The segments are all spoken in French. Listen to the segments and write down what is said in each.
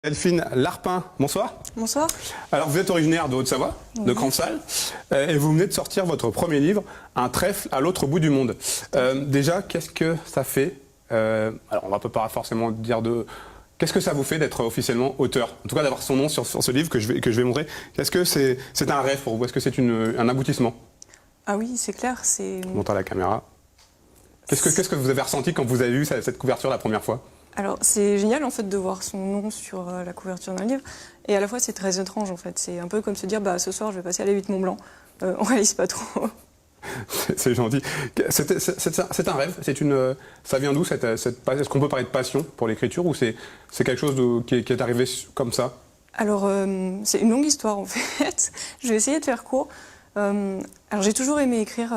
Delphine Larpin, bonsoir. Bonsoir. Alors vous êtes originaire de Haute-Savoie, de Cransal, et vous venez de sortir votre premier livre, Un trèfle à l'autre bout du monde. Déjà, qu'est-ce que ça fait alors on va pas forcément dire de... Qu'est-ce que ça vous fait d'être officiellement auteur? En tout cas d'avoir son nom sur ce livre que je vais montrer. Est-ce que c'est un rêve pour vous? Est-ce que c'est un aboutissement? Ah oui, c'est clair, c'est... Je monte à la caméra. Qu'est-ce que vous avez ressenti quand vous avez vu cette couverture la première fois? Alors, c'est génial en fait de voir son nom sur la couverture d'un livre, et à la fois c'est très étrange en fait. C'est un peu comme se dire, bah ce soir je vais passer à la 8 Mont Blanc. On réalise pas trop. C'est gentil. C'est un rêve. Ça vient d'où est-ce qu'on peut parler de passion pour l'écriture ou c'est quelque chose qui est arrivé comme ça? Alors, c'est une longue histoire en fait. Je vais essayer de faire court. Alors j'ai toujours aimé écrire.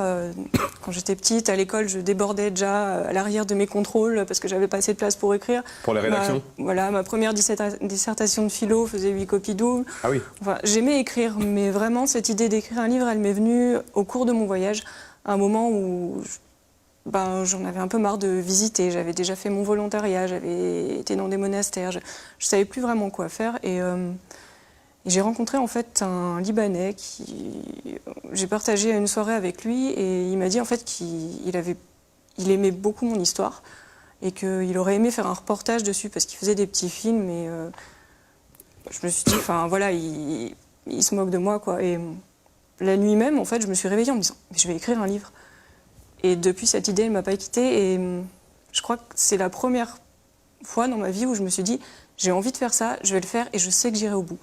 Quand j'étais petite, à l'école, je débordais déjà à l'arrière de mes contrôles parce que j'avais pas assez de place pour écrire. Pour les rédactions? Voilà, ma première dissertation de philo faisait 8 copies doubles. Ah oui. Enfin, j'aimais écrire, mais vraiment cette idée d'écrire un livre, elle m'est venue au cours de mon voyage, à un moment où j'en avais un peu marre de visiter. J'avais déjà fait mon volontariat, j'avais été dans des monastères, je savais plus vraiment quoi faire et j'ai rencontré en fait un Libanais j'ai partagé une soirée avec lui et il m'a dit en fait qu'il aimait beaucoup mon histoire et qu'il aurait aimé faire un reportage dessus parce qu'il faisait des petits films et je me suis dit, enfin voilà, il se moque de moi quoi. Et la nuit même en fait je me suis réveillée en me disant mais je vais écrire un livre. Et depuis cette idée elle m'a pas quittée et je crois que c'est la première fois dans ma vie où je me suis dit j'ai envie de faire ça, je vais le faire et je sais que j'irai au bout.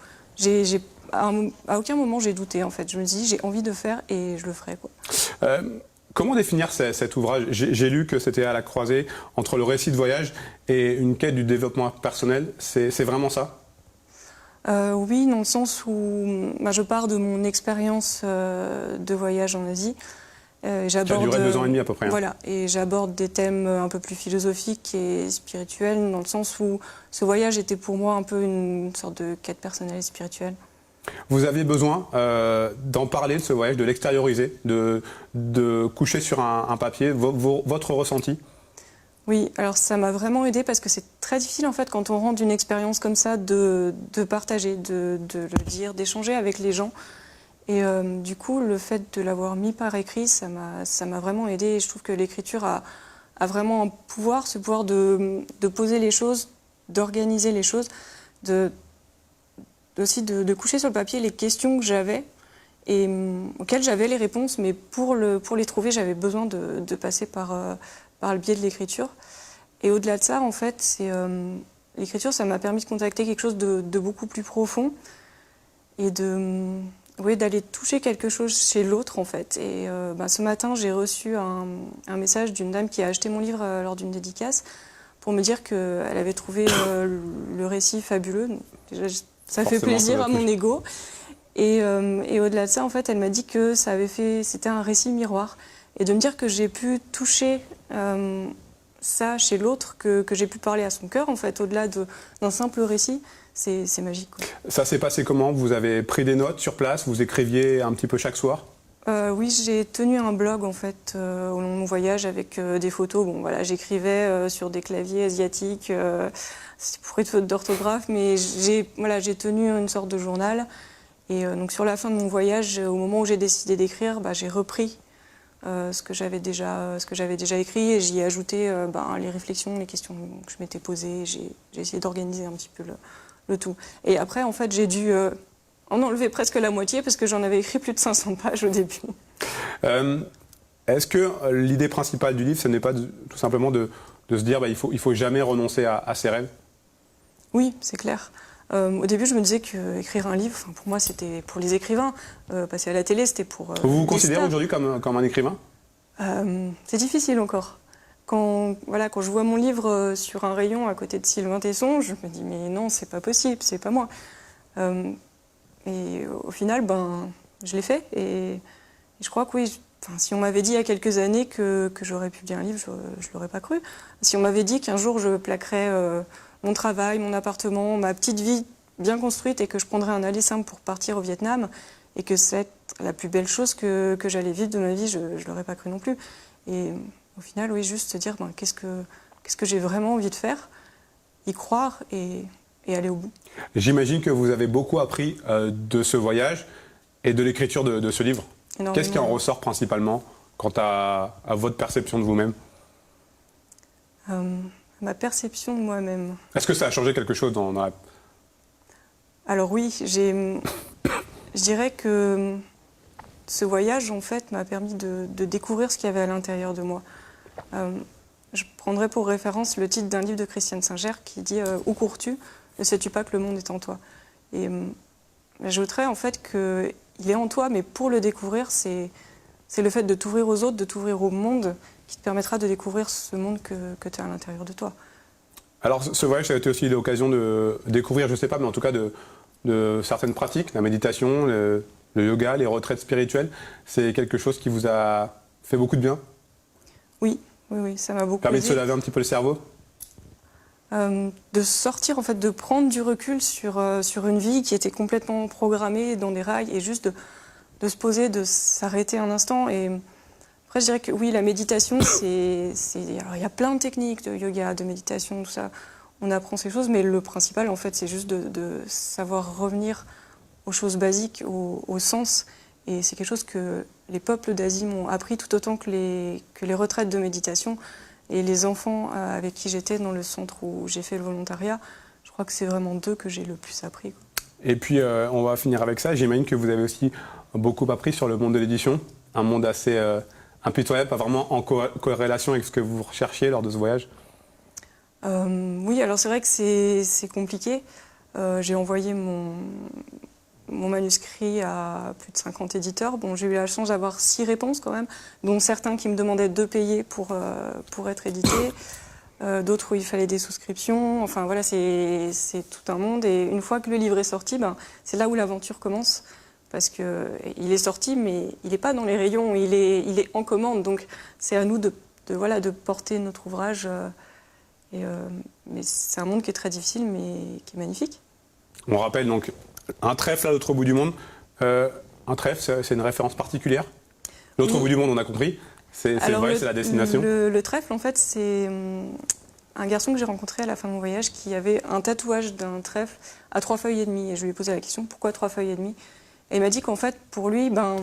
À aucun moment j'ai douté en fait. Je me dis j'ai envie de faire et je le ferai quoi. Comment définir cet ouvrage? J'ai lu que c'était à la croisée entre le récit de voyage et une quête du développement personnel. C'est vraiment ça? Oui, dans le sens où je pars de mon expérience de voyage en Asie. Ça a duré 2 ans et demi à peu près. Hein. Voilà, et j'aborde des thèmes un peu plus philosophiques et spirituels, dans le sens où ce voyage était pour moi un peu une sorte de quête personnelle et spirituelle. Vous aviez besoin d'en parler de ce voyage, de l'extérioriser, de coucher sur un papier votre ressenti? Oui, alors ça m'a vraiment aidée parce que c'est très difficile en fait quand on rentre d'une expérience comme ça de partager, de le dire, d'échanger avec les gens. Et du coup, le fait de l'avoir mis par écrit, ça m'a vraiment aidée. Et je trouve que l'écriture a vraiment ce pouvoir de poser les choses, d'organiser les choses, aussi de coucher sur le papier les questions que j'avais et auxquelles j'avais les réponses. Mais pour les trouver, j'avais besoin de passer par le biais de l'écriture. Et au-delà de ça, en fait, l'écriture, ça m'a permis de contacter quelque chose de beaucoup plus profond et d'aller toucher quelque chose chez l'autre en fait. Et ce matin, j'ai reçu un message d'une dame qui a acheté mon livre lors d'une dédicace pour me dire qu'elle avait trouvé le récit fabuleux. Donc, déjà, ça fait plaisir à mon ego. Et au-delà de ça, en fait, elle m'a dit que c'était un récit miroir. Et de me dire que j'ai pu toucher ça chez l'autre, que j'ai pu parler à son cœur, en fait, au-delà d'un simple récit, c'est magique. Quoi. Ça s'est passé comment? Vous avez pris des notes sur place? Vous écriviez un petit peu chaque soir? Oui, j'ai tenu un blog en fait au long de mon voyage avec des photos. Bon, voilà, j'écrivais sur des claviers asiatiques, c'est pour une faute d'orthographe, mais j'ai tenu une sorte de journal. Et donc sur la fin de mon voyage, au moment où j'ai décidé d'écrire, j'ai repris ce que j'avais déjà écrit et j'y ai ajouté les réflexions, les questions que je m'étais posées. J'ai essayé d'organiser un petit peu le tout. Et après, en fait, j'ai dû en enlever presque la moitié parce que j'en avais écrit plus de 500 pages au début. Est-ce que l'idée principale du livre, ce n'est pas tout simplement de se dire il faut jamais renoncer à ses rêves? Oui, c'est clair. Au début, je me disais qu'écrire un livre, pour moi, c'était pour les écrivains. Passer à la télé, c'était pour Vous vous considérez aujourd'hui comme un écrivain? C'est difficile encore. Quand je vois mon livre sur un rayon à côté de Sylvain Tesson, je me dis mais non, c'est pas possible, c'est pas moi. Et au final, je l'ai fait. Et je crois que oui, si on m'avait dit il y a quelques années que j'aurais publié un livre, je ne l'aurais pas cru. Si on m'avait dit qu'un jour je plaquerais mon travail, mon appartement, ma petite vie bien construite et que je prendrais un aller simple pour partir au Vietnam et que c'est la plus belle chose que j'allais vivre de ma vie, je ne l'aurais pas cru non plus. Et au final, oui, juste se dire qu'est-ce que j'ai vraiment envie de faire, y croire et aller au bout. J'imagine que vous avez beaucoup appris de ce voyage et de l'écriture de ce livre. Qu'est-ce qui en ressort principalement quant à votre perception de vous-même? Ma perception de moi-même. Est-ce que ça a changé quelque chose dans la... Alors oui, je dirais que ce voyage, en fait, m'a permis de découvrir ce qu'il y avait à l'intérieur de moi. Je prendrai pour référence le titre d'un livre de Christiane Singer qui dit « Où cours-tu? Ne sais-tu pas que le monde est en toi ?» Et j'ajouterais en fait qu'il est en toi, mais pour le découvrir, c'est le fait de t'ouvrir aux autres, de t'ouvrir au monde, qui te permettra de découvrir ce monde que tu as à l'intérieur de toi. Alors ce voyage, ça a été aussi l'occasion de découvrir, je ne sais pas, mais en tout cas de certaines pratiques, la méditation, le yoga, les retraites spirituelles. C'est quelque chose qui vous a fait beaucoup de bien? Oui, ça m'a beaucoup permis aidé. De se laver un petit peu le cerveau? De sortir, en fait, de prendre du recul sur une vie qui était complètement programmée dans des rails et juste de se poser, de s'arrêter un instant. Et après, je dirais que oui, la méditation, alors, il y a plein de techniques de yoga, de méditation, tout ça. On apprend ces choses, mais le principal, en fait, c'est juste de savoir revenir aux choses basiques, au sens. Et c'est quelque chose que les peuples d'Asie m'ont appris tout autant que les retraites de méditation. Et les enfants avec qui j'étais dans le centre où j'ai fait le volontariat, je crois que c'est vraiment d'eux que j'ai le plus appris. Et puis, on va finir avec ça. J'imagine que vous avez aussi beaucoup appris sur le monde de l'édition. Un monde assez impitoyable, pas vraiment en corrélation avec ce que vous recherchiez lors de ce voyage. Oui, alors c'est vrai que c'est compliqué. J'ai envoyé mon manuscrit à plus de 50 éditeurs. Bon, j'ai eu la chance d'avoir 6 réponses quand même, dont certains qui me demandaient de payer pour être édités, d'autres où il fallait des souscriptions. Enfin voilà, c'est tout un monde. Et une fois que le livre est sorti, c'est là où l'aventure commence. Parce qu'il est sorti, mais il n'est pas dans les rayons, il est en commande. Donc c'est à nous de porter notre ouvrage. Mais c'est un monde qui est très difficile, mais qui est magnifique. On rappelle donc un trèfle à l'autre bout du monde. Un trèfle, c'est une référence particulière. L'autre bout du monde, on a compris. C'est la destination. Le trèfle, en fait, c'est un garçon que j'ai rencontré à la fin de mon voyage qui avait un tatouage d'un trèfle à 3 feuilles et demie. Et je lui ai posé la question, pourquoi 3 feuilles et demie? Et il m'a dit qu'en fait, pour lui, dans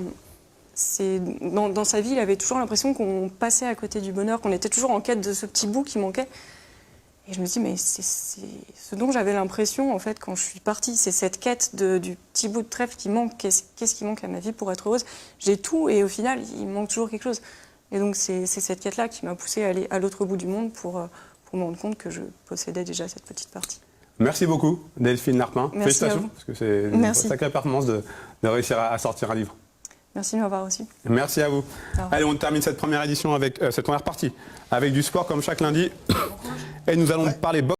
sa vie, il avait toujours l'impression qu'on passait à côté du bonheur, qu'on était toujours en quête de ce petit bout qui manquait. Et je me dis, mais c'est ce dont j'avais l'impression, en fait, quand je suis partie. C'est cette quête du petit bout de trèfle qui manque. Qu'est-ce qui manque à ma vie pour être heureuse? J'ai tout et au final, il me manque toujours quelque chose. Et donc, c'est cette quête-là qui m'a poussée à aller à l'autre bout du monde pour me rendre compte que je possédais déjà cette petite partie. Merci beaucoup, Delphine Larpin. Merci. Félicitations, parce que c'est une sacrée performance de réussir à sortir un livre. Merci de m'avoir reçu. Merci à vous. Allez, on termine cette première édition avec cette première partie avec du sport comme chaque lundi. Et nous allons parler boxe.